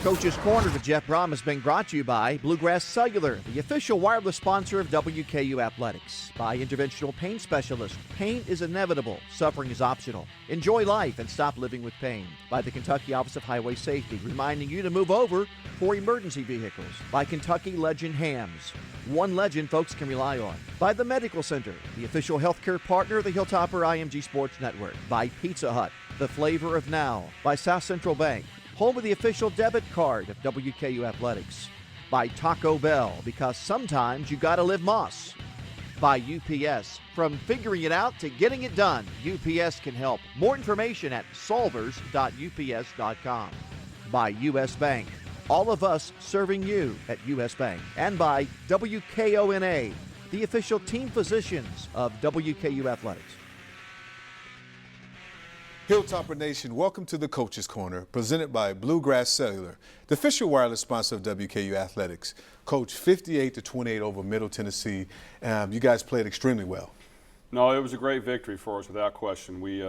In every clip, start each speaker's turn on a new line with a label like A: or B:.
A: Coach's Corner with Jeff Brohm has been brought to you by Bluegrass Cellular, the official wireless sponsor of WKU Athletics. By Interventional Pain Specialist. Pain is inevitable. Suffering is optional. Enjoy life and stop living with pain. By the Kentucky Office of Highway Safety, reminding you to move over for emergency vehicles. By Kentucky Legend Hams. One legend folks can rely on. By the Medical Center, the official healthcare partner of the Hilltopper IMG Sports Network. By Pizza Hut, the flavor of now. By South Central Bank, home of the official debit card of WKU Athletics. By Taco Bell, because sometimes you gotta live Moss. By UPS, from figuring it out to getting it done, UPS can help. More information at solvers.ups.com. By US Bank, all of us serving you at US Bank. And by WKONA, the official team physicians of WKU Athletics.
B: Hilltopper Nation, welcome to the Coach's Corner, presented by Bluegrass Cellular, the official wireless sponsor of WKU Athletics. Coach, 58-28 over Middle Tennessee. You guys played extremely well.
C: No, it was a great victory for us without question. We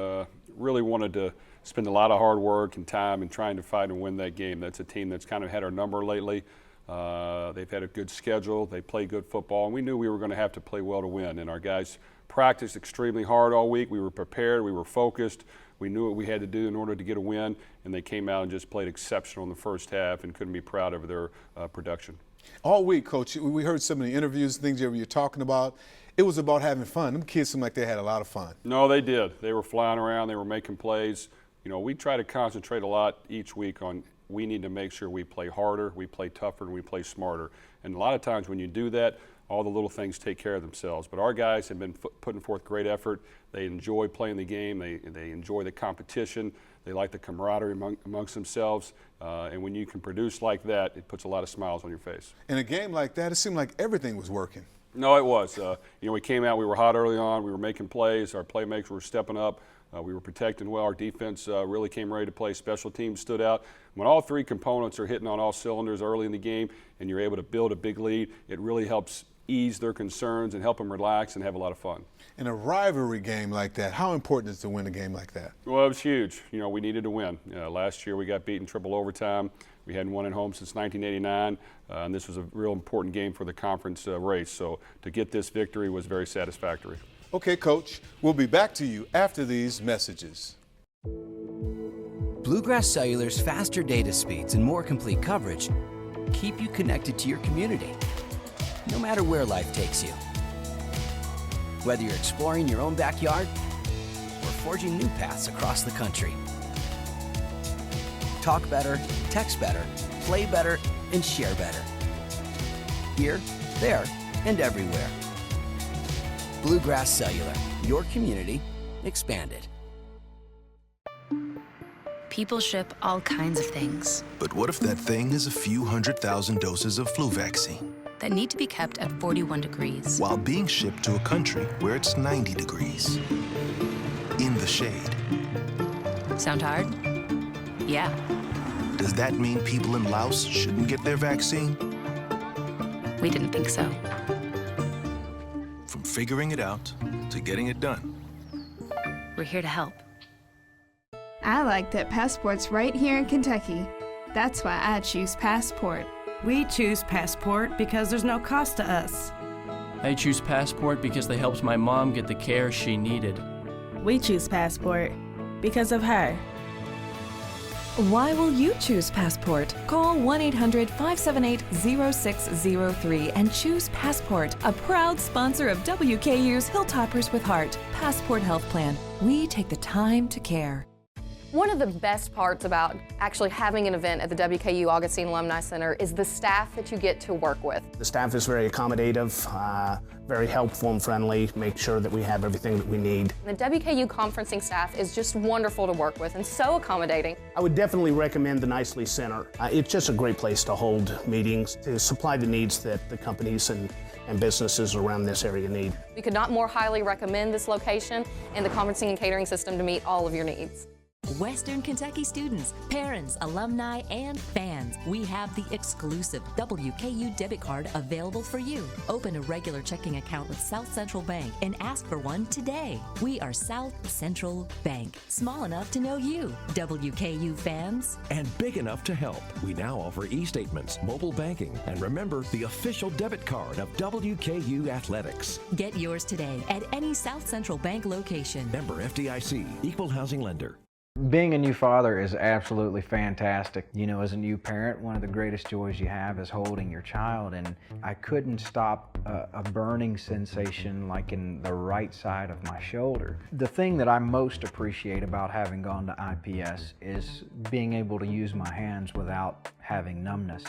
C: really wanted to spend a lot of hard work and time in trying to fight and win that game. That's a team that's kind of had our number lately. They've had a good schedule. They play good football, and we knew we were going to have to play well to win. And our guys practiced extremely hard all week. We were prepared. We were focused. We knew what we had to do in order to get a win, and they came out and just played exceptional in the first half and couldn't be proud of their production.
B: All week, Coach, we heard some of the interviews, things that you were talking about. It was about having fun. Them kids seemed like they had a lot of fun.
C: No, they did. They were flying around. They were making plays. You know, we try to concentrate a lot each week on we need to make sure we play harder, we play tougher, and we play smarter. And a lot of times when you do that, all the little things take care of themselves. But our guys have been putting forth great effort. They enjoy playing the game. They enjoy the competition. They like the camaraderie amongst themselves. And when you can produce like that, it puts a lot of smiles on your face.
B: In a game like that, it seemed like everything was working.
C: No, it was. You know, we came out, we were hot early on. We were making plays. Our playmakers were stepping up. We were protecting well. Our defense really came ready to play. Special teams stood out. When all three components are hitting on all cylinders early in the game and you're able to build a big lead, it really helps ease their concerns and help them relax and have a lot of fun.
B: In a rivalry game like that, how important is it to win a game like that?
C: Well, it was huge. You know, we needed to win. Last year we got beaten triple overtime. We hadn't won at home since 1989, and this was a real important game for the conference race. So to get this victory was very satisfactory.
B: Okay, Coach, we'll be back to you after these messages.
D: Bluegrass Cellular's faster data speeds and more complete coverage keep you connected to your community, no matter where life takes you. Whether you're exploring your own backyard or forging new paths across the country. Talk better, text better, play better, and share better. Here, there, and everywhere. Bluegrass Cellular, your community expanded.
E: People ship all kinds of things.
F: But what if that thing is a few 100,000 doses of flu vaccine?
E: That need to be kept at 41 degrees.
F: While being shipped to a country where it's 90 degrees. In the shade.
E: Sound hard? Yeah.
F: Does that mean people in Laos shouldn't get their vaccine?
E: We didn't think so.
F: From figuring it out to getting it done.
E: We're here to help.
G: I like that Passport's right here in Kentucky. That's why I choose Passport.
H: We choose Passport because there's no cost to us.
I: I choose Passport because they helped my mom get the care she needed.
H: We choose Passport because of her.
J: Why will you choose Passport? Call 1-800-578-0603 and choose Passport, a proud sponsor of WKU's Hilltoppers with Heart. Passport Health Plan. We take the time to care.
K: One of the best parts about actually having an event at the WKU Augustine Alumni Center is the staff that you get to work with.
L: The staff is very accommodative, very helpful and friendly, make sure that we have everything that we need.
K: The WKU conferencing staff is just wonderful to work with and so accommodating.
L: I would definitely recommend the Nicely Center. It's just a great place to hold meetings, to supply the needs that the companies and businesses around this area need.
K: We could not more highly recommend this location and the conferencing and catering system to meet all of your needs.
J: Western Kentucky students, parents, alumni, and fans, we have the exclusive WKU debit card available for you. Open a regular checking account with South Central Bank and ask for one today. We are South Central Bank, small enough to know you, WKU fans.
M: And big enough to help. We now offer e-statements, mobile banking, and remember, the official debit card of WKU Athletics.
J: Get yours today at any South Central Bank location.
M: Member FDIC, Equal Housing Lender.
N: Being a new father is absolutely fantastic. You know, as a new parent, one of the greatest joys you have is holding your child, and I couldn't stop a burning sensation like in the right side of my shoulder. The thing that I most appreciate about having gone to IPS is being able to use my hands without having numbness.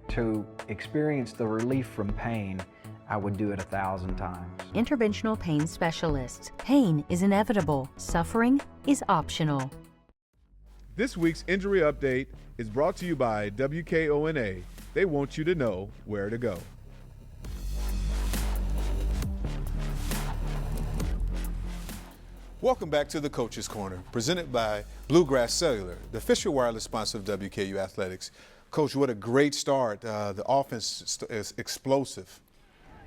N: To experience the relief from pain, I would do it 1,000 times.
O: Interventional pain specialists. Pain is inevitable. Suffering is optional.
B: This week's injury update is brought to you by WKONA. They want you to know where to go. Welcome back to the Coach's Corner, presented by Bluegrass Cellular, the official wireless sponsor of WKU Athletics. Coach, what a great start. The offense is explosive.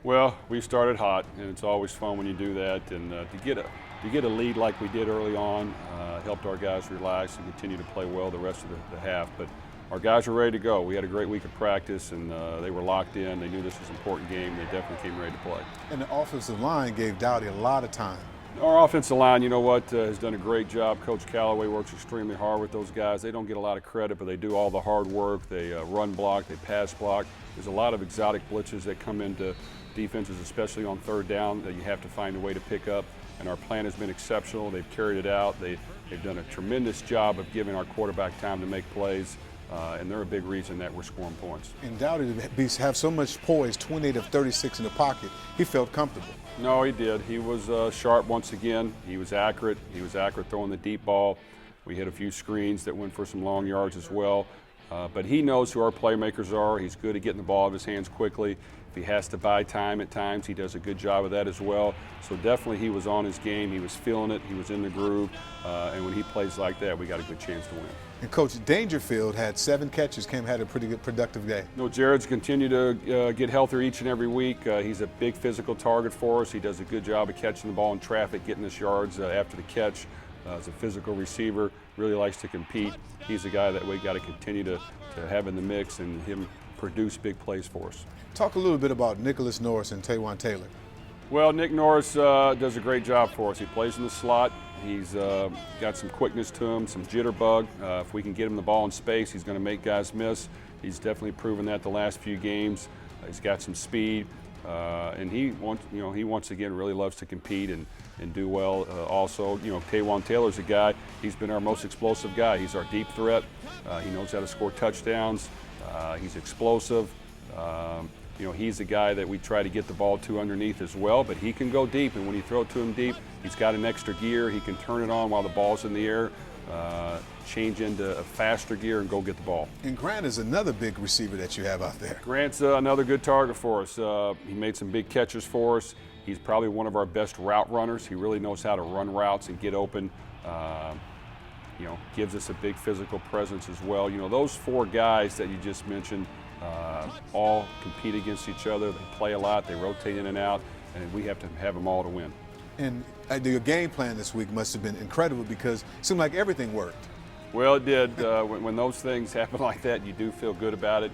C: Well, we started hot, and it's always fun when you do that. And to get a lead like we did early on helped our guys relax and continue to play well the rest of the half. But our guys were ready to go. We had a great week of practice, and they were locked in. They knew this was an important game. They definitely came ready to play.
B: And the offensive line gave Dowdy a lot of time.
C: Our offensive line, you know what, has done a great job. Coach Callaway works extremely hard with those guys. They don't get a lot of credit, but they do all the hard work. They run block, they pass block. There's a lot of exotic blitzes that come into defenses, especially on third down, that you have to find a way to pick up. And our plan has been exceptional. They've carried it out. They've done a tremendous job of giving our quarterback time to make plays. And they're a big reason that we're scoring points.
B: And Dowdy have so much poise, 28 of 36 in the pocket. He felt comfortable.
C: No, he did. He was sharp once again. He was accurate. He was accurate throwing the deep ball. We hit a few screens that went for some long yards as well. But he knows who our playmakers are. He's good at getting the ball out of his hands quickly. If he has to buy time at times, he does a good job of that as well. So definitely he was on his game. He was feeling it. He was in the groove. And when he plays like that, we got a good chance to win.
B: And Coach Dangerfield had 7 catches, had a pretty good productive day.
C: No, Jared's continued to get healthier each and every week. He's a big physical target for us. He does a good job of catching the ball in traffic, getting us yards after the catch. As a physical receiver, really likes to compete. He's a guy that we got to continue to have in the mix and him produce big plays for us.
B: Talk a little bit about Nicholas Norris and Taywan Taylor.
C: Well, Nick Norris does a great job for us. He plays in the slot. He's got some quickness to him, some jitterbug. If we can get him the ball in space, he's going to make guys miss. He's definitely proven that the last few games. He's got some speed, and he once again really loves to compete and do well. Also, Taywan Taylor's a guy. He's been our most explosive guy. He's our deep threat. He knows how to score touchdowns. He's explosive. He's a guy that we try to get the ball to underneath as well, but he can go deep, and when you throw it to him deep, he's got an extra gear. He can turn it on while the ball's in the air, change into a faster gear, and go get the ball.
B: And Grant is another big receiver that you have out there.
C: Grant's another good target for us. He made some big catches for us. He's probably one of our best route runners. He really knows how to run routes and get open. Gives us a big physical presence as well. Those 4 guys that you just mentioned all compete against each other. They play a lot. They rotate in and out, and we have to have them all to win.
B: And your game plan this week must have been incredible because it seemed like everything worked.
C: Well, it did. When those things happen like that, you do feel good about it.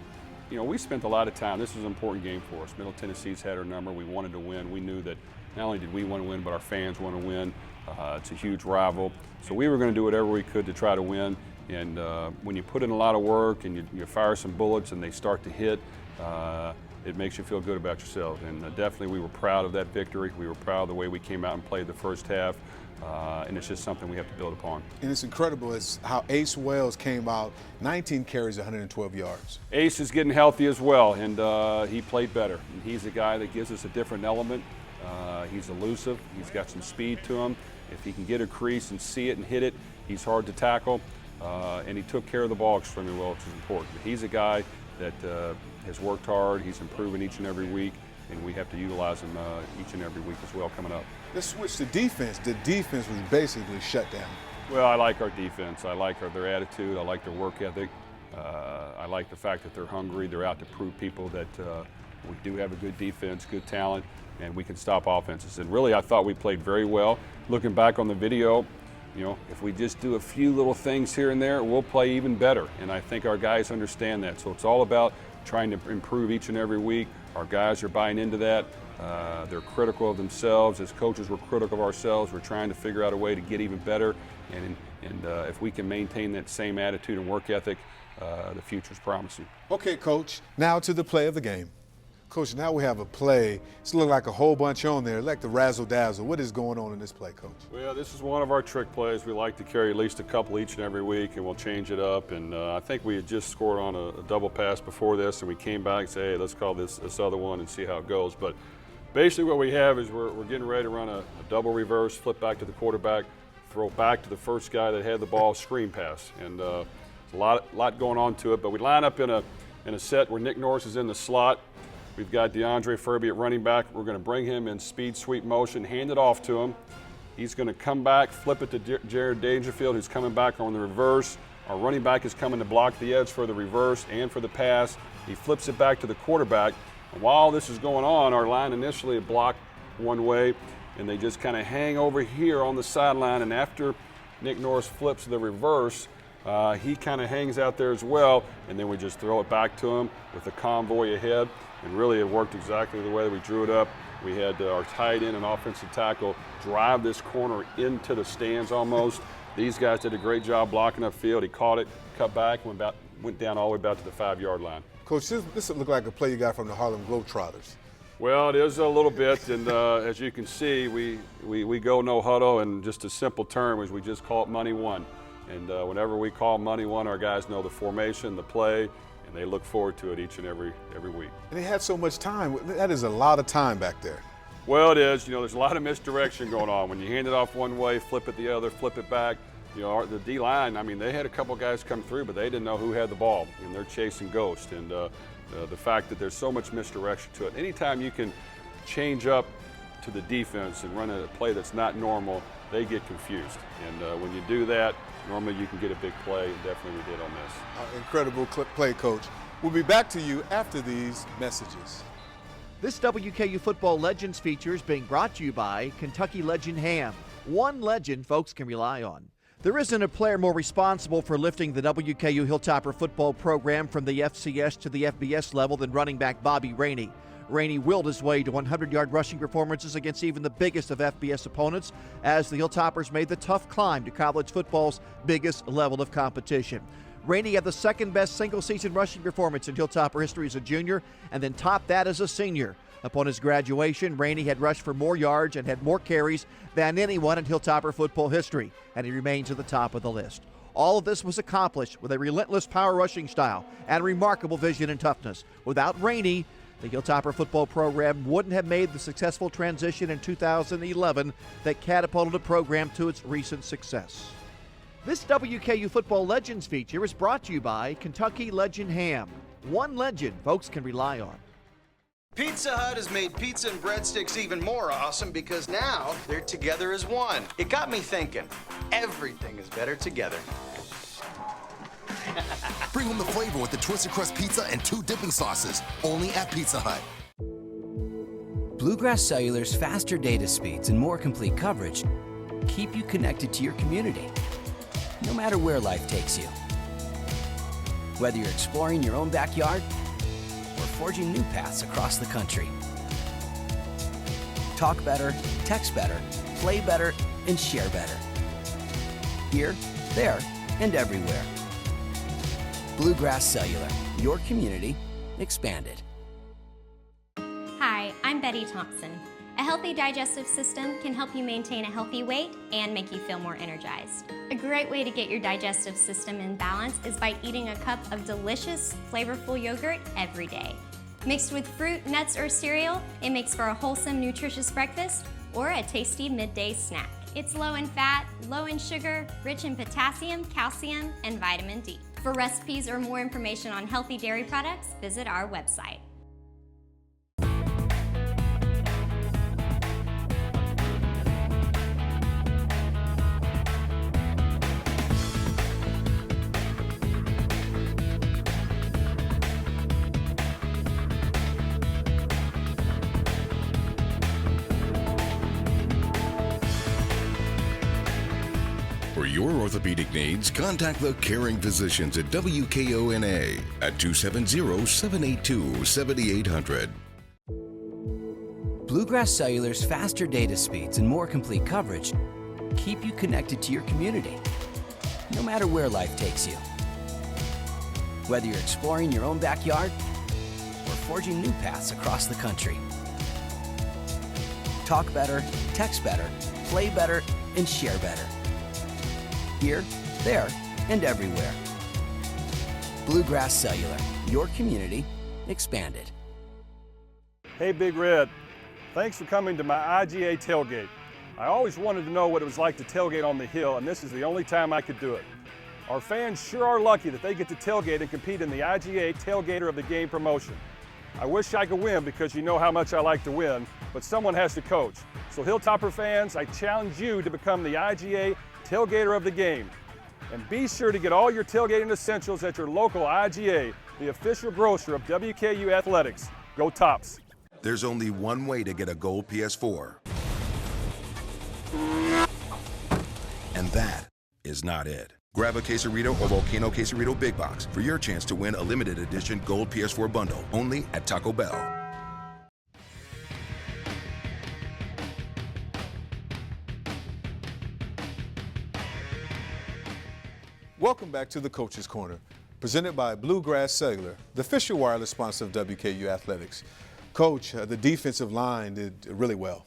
C: We spent a lot of time. This was an important game for us. Middle Tennessee's had our number. We wanted to win. We knew that not only did we want to win, but our fans want to win. It's a huge rival. So we were going to do whatever we could to try to win. And when you put in a lot of work and you fire some bullets and they start to hit, it makes you feel good about yourself. And definitely we were proud of that victory. We were proud of the way we came out and played the first half. And it's just something we have to build upon.
B: And it's incredible is how Ace Wells came out, 19 carries, 112 yards.
C: Ace is getting healthy as well, and he played better. And he's a guy that gives us a different element. He's elusive. He's got some speed to him. If he can get a crease and see it and hit it, he's hard to tackle. And he took care of the ball extremely well, which is important. But he's a guy that has worked hard. He's improving each and every week, and we have to utilize him each and every week as well coming up.
B: Let's switch to defense. The defense was basically shut down.
C: Well, I like our defense. I like their attitude. I like their work ethic. I like the fact that they're hungry. They're out to prove people that we do have a good defense, good talent, and we can stop offenses. And really, I thought we played very well. Looking back on the video, you know, if we just do a few little things here and there, we'll play even better. And I think our guys understand that. So it's all about trying to improve each and every week. Our guys are buying into that. They're critical of themselves. As coaches, we're critical of ourselves. We're trying to figure out a way to get even better. And if we can maintain that same attitude and work ethic, the future's promising.
B: Okay, Coach, now to the play of the game. Coach, now we have a play. It's looking like a whole bunch on there, like the razzle-dazzle. What is going on in this play, Coach?
C: Well, this is one of our trick plays. We like to carry at least a couple each and every week, and we'll change it up. And I think we had just scored on a double pass before this, and we came back and said, hey, let's call this other one and see how it goes. But basically what we have is we're getting ready to run a double reverse, flip back to the quarterback, throw back to the first guy that had the ball, screen pass. And a lot going on to it, but we line up in a set where Nick Norris is in the slot. We've got DeAndre Furby at running back. We're going to bring him in speed sweep motion, hand it off to him. He's going to come back, flip it to Jared Dangerfield, who's coming back on the reverse. Our running back is coming to block the edge for the reverse and for the pass. He flips it back to the quarterback. And while this is going on, our line initially blocked one way, and they just kind of hang over here on the sideline. And after Nick Norris flips the reverse, he kind of hangs out there as well, and then we just throw it back to him with a convoy ahead. And really, it worked exactly the way that we drew it up. We had our tight end and offensive tackle drive this corner into the stands almost. These guys did a great job blocking upfield. He caught it, cut back, went down all the way back to the 5-yard line.
B: Coach, this looked like a play you got from the Harlem Globetrotters.
C: Well, it is a little bit, and as you can see, we go no huddle, and just a simple term is we just call it money one. And whenever we call money one, our guys know the formation, the play, and they look forward to it each and every week.
B: And they had so much time. That is a lot of time back there.
C: Well, it is. You know, there's a lot of misdirection going on. When you hand it off one way, flip it the other, flip it back. You know, the D-line, I mean, they had a couple guys come through, but they didn't know who had the ball, and they're chasing ghosts. And the fact that there's so much misdirection to it. Anytime you can change up to the defense and run a play that's not normal, they get confused. And when you do that, normally you can get a big play, and definitely we did on this.
B: Incredible play, Coach. We'll be back to you after these messages.
A: This WKU Football Legends feature is being brought to you by Kentucky legend Ham. One legend folks can rely on. There isn't a player more responsible for lifting the WKU Hilltopper football program from the FCS to the FBS level than running back Bobby Rainey. Rainey willed his way to 100-yard rushing performances against even the biggest of FBS opponents as the Hilltoppers made the tough climb to college football's biggest level of competition. Rainey had the second-best single-season rushing performance in Hilltopper history as a junior and then topped that as a senior. Upon his graduation, Rainey had rushed for more yards and had more carries than anyone in Hilltopper football history, and he remains at the top of the list. All of this was accomplished with a relentless power rushing style and remarkable vision and toughness. Without Rainey, the Hilltopper football program wouldn't have made the successful transition in 2011 that catapulted the program to its recent success. This WKU Football Legends feature is brought to you by Kentucky legend Ham. One legend folks can rely on.
P: Pizza Hut has made pizza and breadsticks even more awesome because now they're together as one. It got me thinking, everything is better together.
Q: Bring home the flavor with the Twisted Crust Pizza and 2 dipping sauces, only at Pizza Hut.
D: Bluegrass Cellular's faster data speeds and more complete coverage keep you connected to your community, no matter where life takes you. Whether you're exploring your own backyard or forging new paths across the country. Talk better, text better, play better, and share better. Here, there, and everywhere. Bluegrass Cellular, your community expanded.
R: Hi, I'm Betty Thompson. A healthy digestive system can help you maintain a healthy weight and make you feel more energized. A great way to get your digestive system in balance is by eating a cup of delicious, flavorful yogurt every day. Mixed with fruit, nuts, or cereal, it makes for a wholesome, nutritious breakfast or a tasty midday snack. It's low in fat, low in sugar, rich in potassium, calcium, and vitamin D. For recipes or more information on healthy dairy products, visit our website.
Q: orthopedic needs, contact the caring physicians at WKONA at 270-782-7800.
D: Bluegrass Cellular's faster data speeds and more complete coverage keep you connected to your community, no matter where life takes you. Whether you're exploring your own backyard or forging new paths across the country. Talk better, text better, play better, and share better. Here, there, and everywhere. Bluegrass Cellular, your community expanded.
C: Hey, Big Red. Thanks for coming to my IGA tailgate. I always wanted to know what it was like to tailgate on the hill, and this is the only time I could do it. Our fans sure are lucky that they get to tailgate and compete in the IGA Tailgater of the Game promotion. I wish I could win because you know how much I like to win, but someone has to coach. So Hilltopper fans, I challenge you to become the IGA Tailgater of the Game. And be sure to get all your tailgating essentials at your local IGA, the official grocer of WKU Athletics. Go Tops!
Q: There's only one way to get a gold PS4. And that is not it. Grab a Quesarito or Volcano Quesarito Big Box for your chance to win a limited edition gold PS4 bundle only at Taco Bell.
B: Welcome back to the Coach's Corner, presented by Bluegrass Cellular, the official wireless sponsor of WKU Athletics. Coach, the defensive line did really well.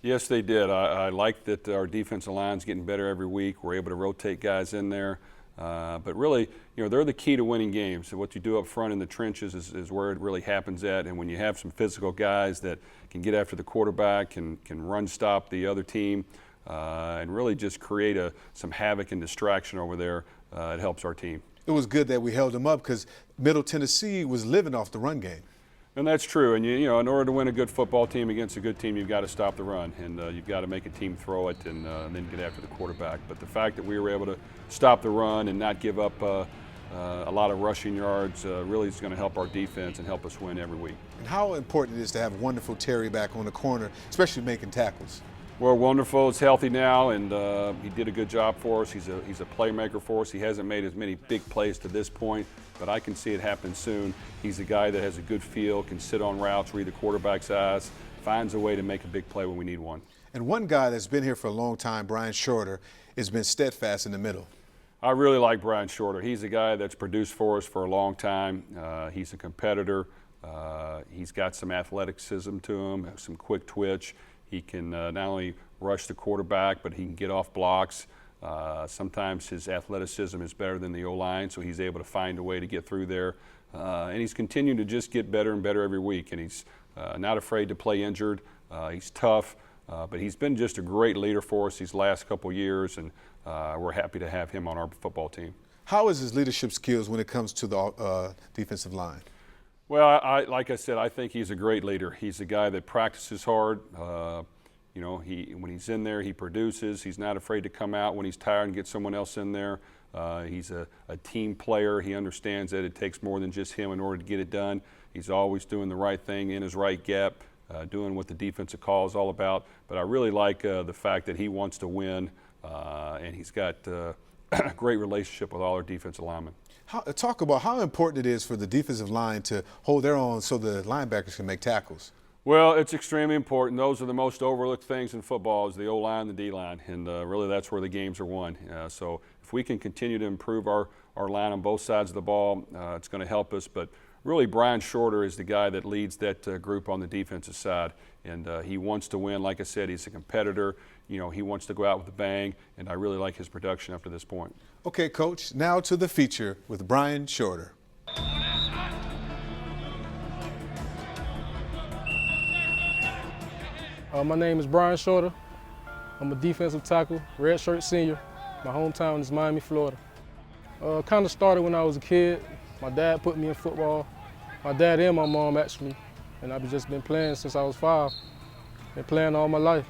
C: Yes, they did. I like that our defensive line's getting better every week. We're able to rotate guys in there. But really, you know, they're the key to winning games. So what you do up front in the trenches is where it really happens at. And when you have some physical guys that can get after the quarterback, can run stop the other team, and really just create some havoc and distraction over there, it helps our team.
B: It was good that we held them up because Middle Tennessee was living off the run game.
C: And that's true. And you know, in order to win a good football team against a good team, you've got to stop the run, and you've got to make a team throw it and then get after the quarterback. But the fact that we were able to stop the run and not give up a lot of rushing yards really is going to help our defense and help us win every week.
B: And how important it is to have wonderful Terry back on the corner, especially making tackles.
C: Well, wonderful. It's healthy now, and he did a good job for us. He's a playmaker for us. He hasn't made as many big plays to this point, but I can see it happen soon. He's a guy that has a good feel, can sit on routes, read the quarterback's eyes, finds a way to make a big play when we need one.
B: And one guy that's been here for a long time, Bryan Shorter, has been steadfast in the middle.
C: I really like Bryan Shorter. He's a guy that's produced for us for a long time. He's a competitor. He's got some athleticism to him, some quick twitch. He can not only rush the quarterback, but he can get off blocks. Sometimes his athleticism is better than the O-line, so he's able to find a way to get through there. And he's continuing to just get better and better every week, and he's not afraid to play injured. He's tough, but he's been just a great leader for us these last couple years, and we're happy to have him on our football team.
B: How is his leadership skills when it comes to the defensive line?
C: Well, like I said, I think he's a great leader. He's a guy that practices hard. You know, when he's in there, he produces. He's not afraid to come out when he's tired and get someone else in there. He's a team player. He understands that it takes more than just him in order to get it done. He's always doing the right thing in his right gap, doing what the defensive call is all about. But I really like the fact that he wants to win, and he's got a great relationship with all our defensive linemen.
B: Talk about how important it is for the defensive line to hold their own so the linebackers can make tackles.
C: Well, it's extremely important. Those are the most overlooked things in football is the O-line and the D-line, and really that's where the games are won. So if we can continue to improve our line on both sides of the ball, it's going to help us. But really Bryan Shorter is the guy that leads that group on the defensive side, and he wants to win. Like I said, he's a competitor. You know, he wants to go out with a bang, and I really like his production up to this point.
B: Okay, Coach, now to the feature with Bryan Shorter.
S: My name is Bryan Shorter. I'm a defensive tackle, red shirt senior. My hometown is Miami, Florida. Kind of started when I was a kid. My dad put me in football. My dad and my mom, actually. And I've just been playing since I was 5. Been playing all my life.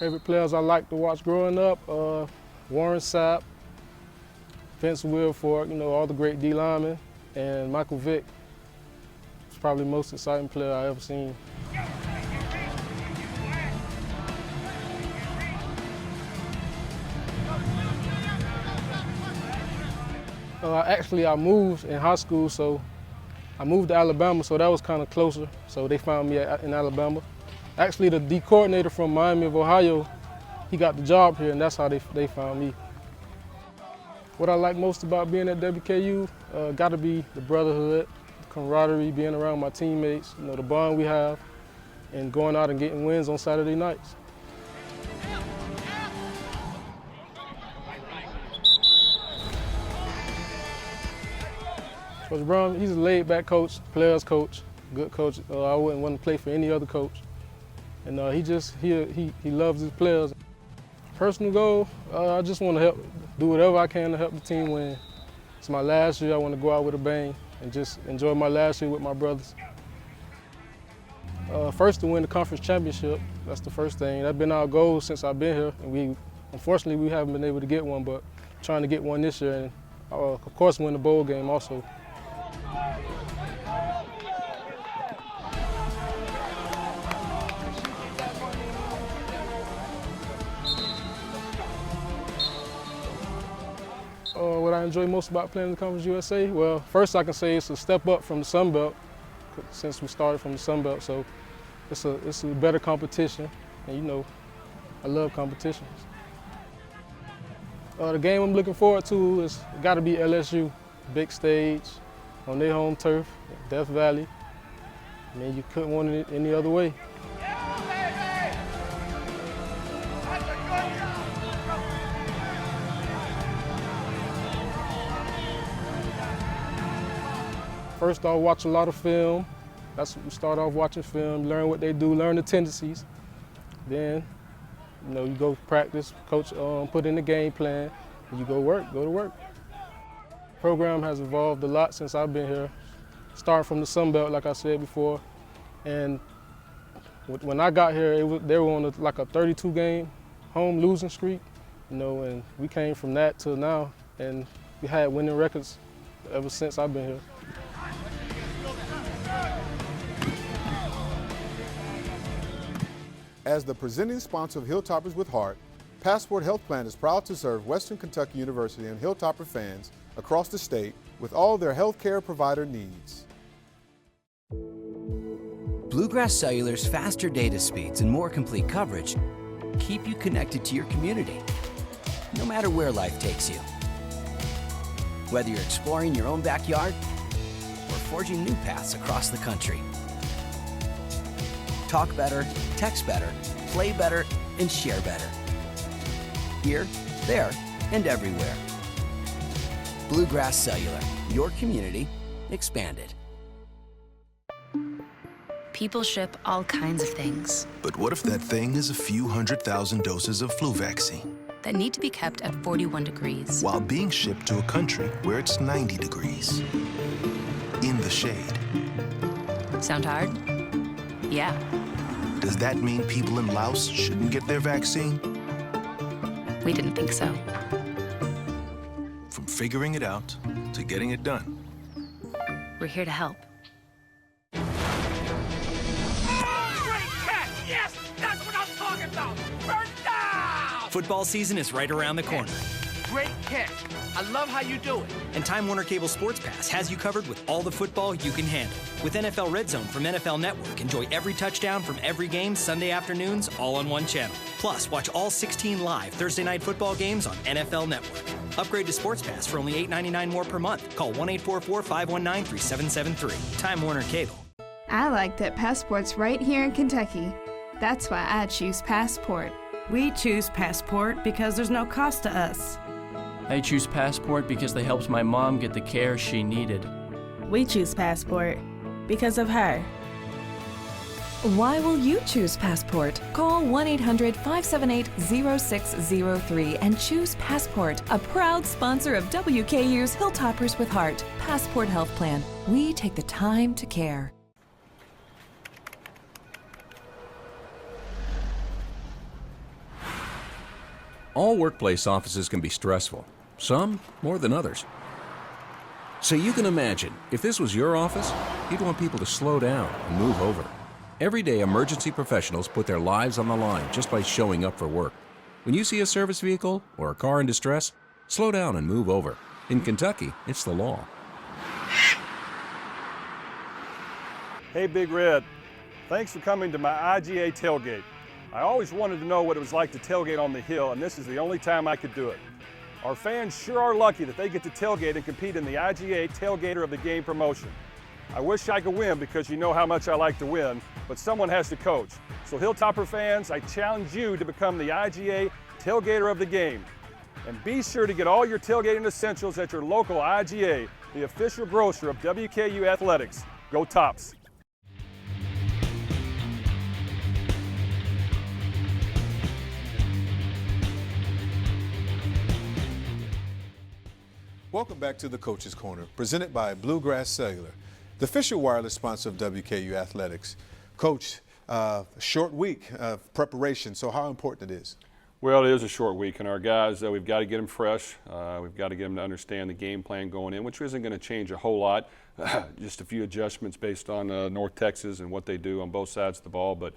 S: Favorite players I like to watch growing up, Warren Sapp, Vince Wilfork, you know, all the great D linemen, and Michael Vick. He's probably the most exciting player I ever seen. Actually, I moved in high school, so I moved to Alabama, so that was kind of closer. So they found me in Alabama. Actually, the D coordinator from Miami of Ohio, he got the job here, and that's how they found me. What I like most about being at WKU, gotta be the brotherhood, the camaraderie, being around my teammates, the bond we have, and going out and getting wins on Saturday nights. Coach Brohm, he's a laid-back coach, players coach, good coach. I wouldn't want to play for any other coach. And he loves his players. Personal goal, I just want to do whatever I can to help the team win. It's my last year. I want to go out with a bang and just enjoy my last year with my brothers. First, to win the conference championship. That's the first thing. That's been our goal since I've been here. And unfortunately, we haven't been able to get one, but trying to get one this year. And of course, win the bowl game also. What I enjoy most about playing in the Conference USA? Well, first I can say it's a step up from the Sun Belt, since we started from the Sun Belt, so it's a better competition, and I love competitions. The game I'm looking forward to is got to be LSU, big stage, on their home turf, Death Valley. I mean, you couldn't want it any other way. First, I'll watch a lot of film. That's what we start off watching film, learn what they do, learn the tendencies. Then, you go practice, coach put in the game plan, and you go to work. The program has evolved a lot since I've been here, starting from the Sun Belt, like I said before. And when I got here, they were on like a 32-game home losing streak, and we came from that to now, and we had winning records ever since I've been here.
B: As the presenting sponsor of Hilltoppers with Heart, Passport Health Plan is proud to serve Western Kentucky University and Hilltopper fans across the state with all their health care provider needs.
D: Bluegrass Cellular's faster data speeds and more complete coverage keep you connected to your community, no matter where life takes you. Whether you're exploring your own backyard or forging new paths across the country. Talk better, text better, play better, and share better. Here, there, and everywhere. Bluegrass Cellular, your community expanded.
E: People ship all kinds of things
F: But what if that thing is a few 100,000 doses of flu vaccine
E: that need to be kept at 41 degrees.
F: while being shipped to a country where it's 90 degrees? In the shade.
E: Sound hard? Yeah.
F: Does that mean people in Laos shouldn't get their vaccine?
E: We didn't think so.
F: From figuring it out to getting it done.
E: We're here to help.
T: Great catch! Yes! That's what I'm talking about! First down!
U: Football season is right around the corner.
T: Great catch! I love how you do it.
U: And Time Warner Cable Sports Pass has you covered with all the football you can handle. With NFL Red Zone from NFL Network, enjoy every touchdown from every game Sunday afternoons, all on one channel. Plus, watch all 16 live Thursday night football games on NFL Network. Upgrade to Sports Pass for only $8.99 more per month. Call 1-844-519-3773. Time Warner Cable.
G: I like that Passport's right here in Kentucky. That's why I choose Passport.
H: We choose Passport because there's no cost to us.
I: I choose Passport because they helped my mom get the care she needed.
V: We choose Passport because of her.
W: Why will you choose Passport? Call 1-800-578-0603 and choose Passport, a proud sponsor of WKU's Hilltoppers with Heart. Passport Health Plan. We take the time to care.
M: All workplace offices can be stressful, some more than others. So you can imagine, if this was your office, you'd want people to slow down and move over. Every day, emergency professionals put their lives on the line just by showing up for work. When you see a service vehicle or a car in distress, slow down and move over. In Kentucky, it's the law.
C: Hey, Big Red. Thanks for coming to my IGA tailgate. I always wanted to know what it was like to tailgate on the Hill, and this is the only time I could do it. Our fans sure are lucky that they get to tailgate and compete in the IGA Tailgater of the Game promotion. I wish I could win because you know how much I like to win, but someone has to coach. So Hilltopper fans, I challenge you to become the IGA Tailgater of the Game. And be sure to get all your tailgating essentials at your local IGA, the official grocer of WKU Athletics. Go Tops!
B: Welcome back to the Coach's Corner, presented by Bluegrass Cellular, the official wireless sponsor of WKU Athletics. Coach, short week of preparation, so how important it is?
C: Well, it is a short week, and our guys, we've got to get them fresh. We've got to get them to understand the game plan going in, which isn't going to change a whole lot. Just a few adjustments based on North Texas and what they do on both sides of the ball. But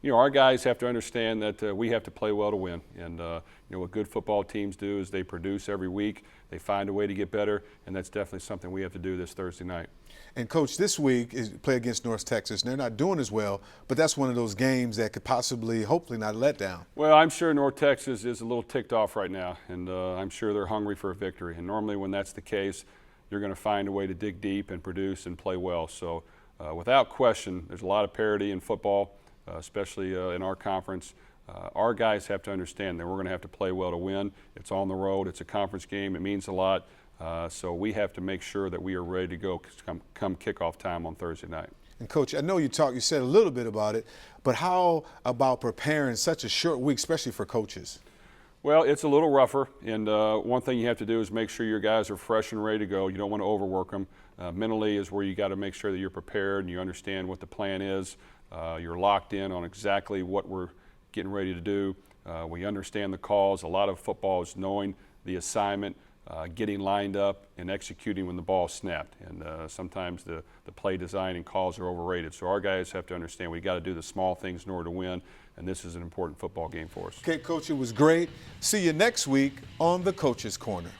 C: you know, our guys have to understand that we have to play well to win. And you know, what good football teams do is they produce every week. They find a way to get better, and that's definitely something we have to do this Thursday night.
B: And Coach, this week is play against North Texas, and they're not doing as well, but that's one of those games that could possibly, hopefully, not let down.
C: Well, I'm sure North Texas is a little ticked off right now, and I'm sure they're hungry for a victory. And normally when that's the case, you're going to find a way to dig deep and produce and play well. So without question, there's a lot of parity in football, especially in our conference. Our guys have to understand that we're going to have to play well to win. It's on the road. It's a conference game. It means a lot. So we have to make sure that we are ready to go come kickoff time on Thursday night.
B: And Coach, I know you said a little bit about it, but how about preparing such a short week, especially for coaches?
C: Well, it's a little rougher, and one thing you have to do is make sure your guys are fresh and ready to go. You don't want to overwork them. Mentally is where you got to make sure that you're prepared and you understand what the plan is. You're locked in on exactly what we're getting ready to do. We understand the calls. A lot of football is knowing the assignment, getting lined up, and executing when the ball snapped. And sometimes the play design and calls are overrated. So our guys have to understand we got to do the small things in order to win, and this is an important football game for us.
B: Okay, Coach, it was great. See you next week on the Coach's Corner.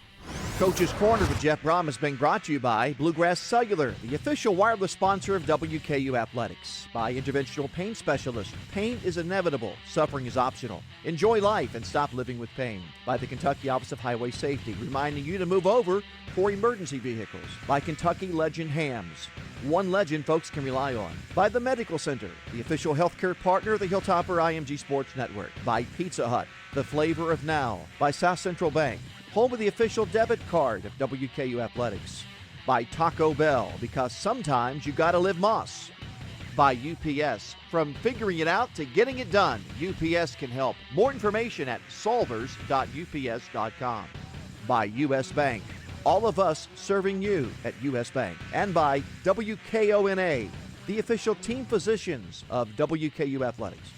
A: Coach's Corner with Jeff Brohm has been brought to you by Bluegrass Cellular, the official wireless sponsor of WKU Athletics. By Interventional Pain Specialist. Pain is inevitable. Suffering is optional. Enjoy life and stop living with pain. By the Kentucky Office of Highway Safety, reminding you to move over for emergency vehicles. By Kentucky Legend Hams. One legend folks can rely on. By the Medical Center, the official healthcare partner of the Hilltopper IMG Sports Network. By Pizza Hut, the flavor of now. By South Central Bank, home of the official debit card of WKU Athletics. By Taco Bell, because sometimes you gotta live Moss. By UPS, from figuring it out to getting it done, UPS can help. More information at solvers.ups.com. By US Bank, all of us serving you at US Bank. And by WKONA, the official team physicians of WKU Athletics.